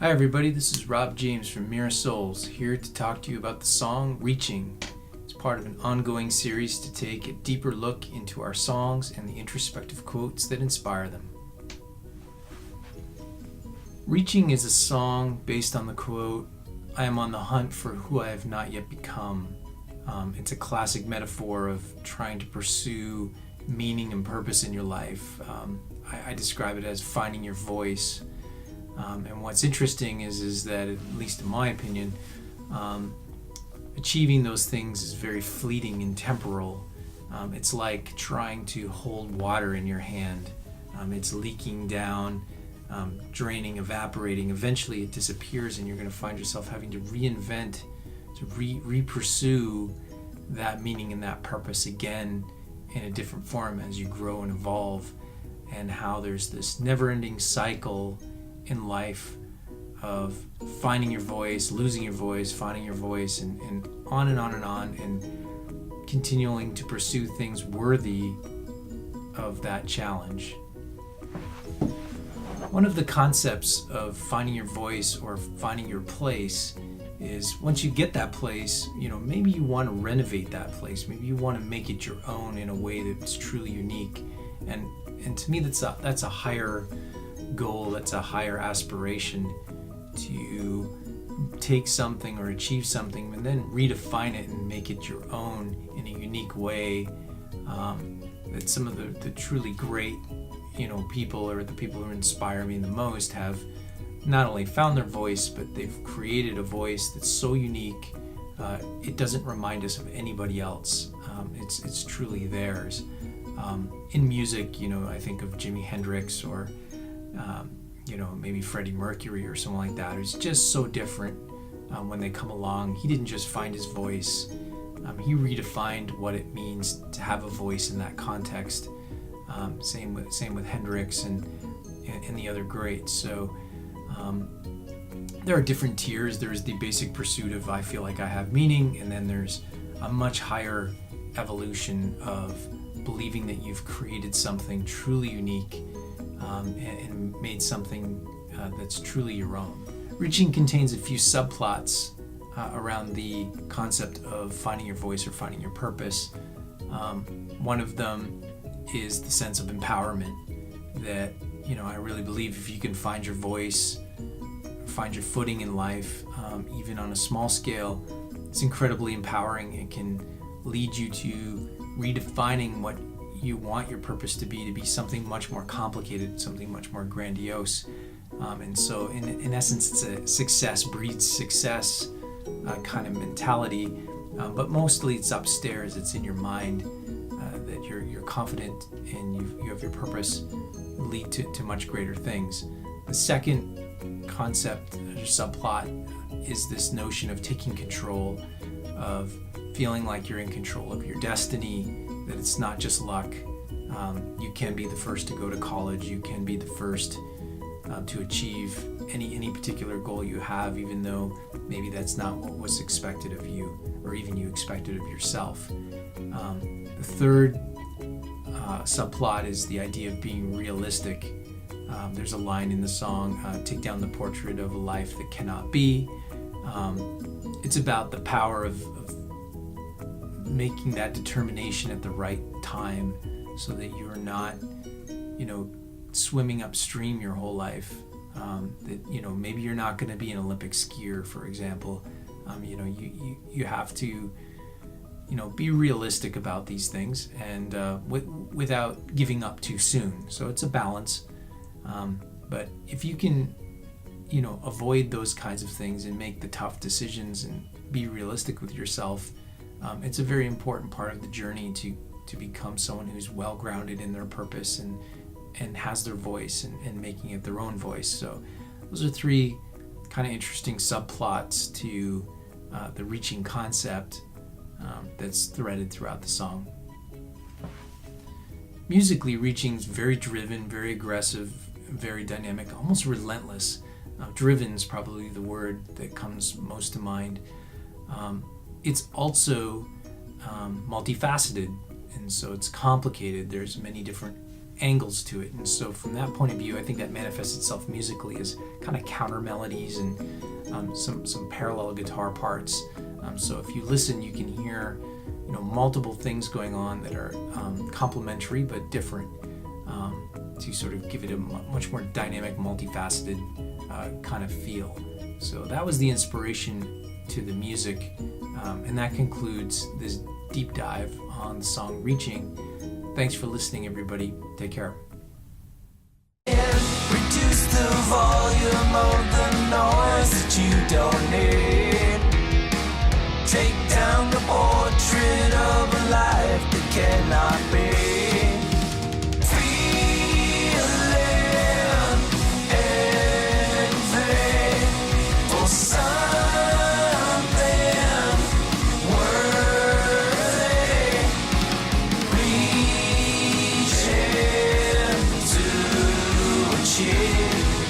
Hi everybody, this is Rob James from Mirror Souls, here to talk to you about the song Reaching. It's part of an ongoing series to take a deeper look into our songs and the introspective quotes that inspire them. Reaching is a song based on the quote, "I am on the hunt for who I have not yet become." It's a classic metaphor of trying to pursue meaning and purpose in your life. I describe it as finding your voice. And what's interesting is that, at least in my opinion, achieving those things is very fleeting and temporal. It's like trying to hold water in your hand. It's leaking down, draining, evaporating. Eventually it disappears and you're going to find yourself having to reinvent, to re-pursue that meaning and that purpose again in a different form as you grow and evolve, and how there's this never-ending cycle in life of finding your voice, losing your voice, finding your voice, and on and on and on, and continuing to pursue things worthy of that challenge. One of the concepts of finding your voice or finding your place is, once you get that place, maybe you want to renovate that place. Maybe you want to make it your own in a way that's truly unique. And to me, that's a higher goal, that's a higher aspiration, to take something or achieve something and then redefine it and make it your own in a unique way. That some of the truly great people, or the people who inspire me the most, have not only found their voice, but they've created a voice that's so unique it doesn't remind us of anybody else. It's truly theirs. In music, I think of Jimi Hendrix, or maybe Freddie Mercury or someone like that, who's just so different. When they come along, he didn't just find his voice, he redefined what it means to have a voice in that context. Same with Hendrix and the other greats. So there are different tiers. There's the basic pursuit of, I feel like I have meaning, and then there's a much higher evolution of believing that you've created something truly unique, and made something that's truly your own. Reaching contains a few subplots around the concept of finding your voice or finding your purpose. One of them is the sense of empowerment, that I really believe if you can find your voice, find your footing in life, even on a small scale, it's incredibly empowering. It can lead you to redefining what you want your purpose to be something much more complicated, something much more grandiose. And so in essence, it's a success breeds success kind of mentality, but mostly it's upstairs, it's in your mind, that you're confident and you have your purpose lead to much greater things. The second concept or subplot is this notion of taking control, of feeling like you're in control of your destiny, that it's not just luck. You can be the first to go to college, you can be the first to achieve any particular goal you have, even though maybe that's not what was expected of you, or even you expected of yourself. The third subplot is the idea of being realistic. There's a line in the song, "Take down the portrait of a life that cannot be." It's about the power of making that determination at the right time, so that you're not, swimming upstream your whole life. That maybe you're not going to be an Olympic skier, for example. You have to be realistic about these things, and without giving up too soon. So it's a balance. But if you can avoid those kinds of things and make the tough decisions and be realistic with yourself, it's a very important part of the journey to become someone who's well grounded in their purpose and has their voice and making it their own voice. So those are three kind of interesting subplots to the reaching concept that's threaded throughout the song. Musically, Reaching is very driven, very aggressive, very dynamic, almost relentless. Driven is probably the word that comes most to mind. It's also multifaceted, and so it's complicated. There's many different angles to it. And so from that point of view, I think that manifests itself musically as kind of counter melodies and some parallel guitar parts. So if you listen, you can hear multiple things going on that are complementary but different, to sort of give it a much more dynamic, multifaceted kind of feel. So that was the inspiration to the music, and that concludes this deep dive on the song Reaching. Thanks for listening, everybody. Take care. Reduce the volume of the noise that you don't need. Take down the portrait of a life that cannot be. Feeling envy for something worthy. Reaching to achieve.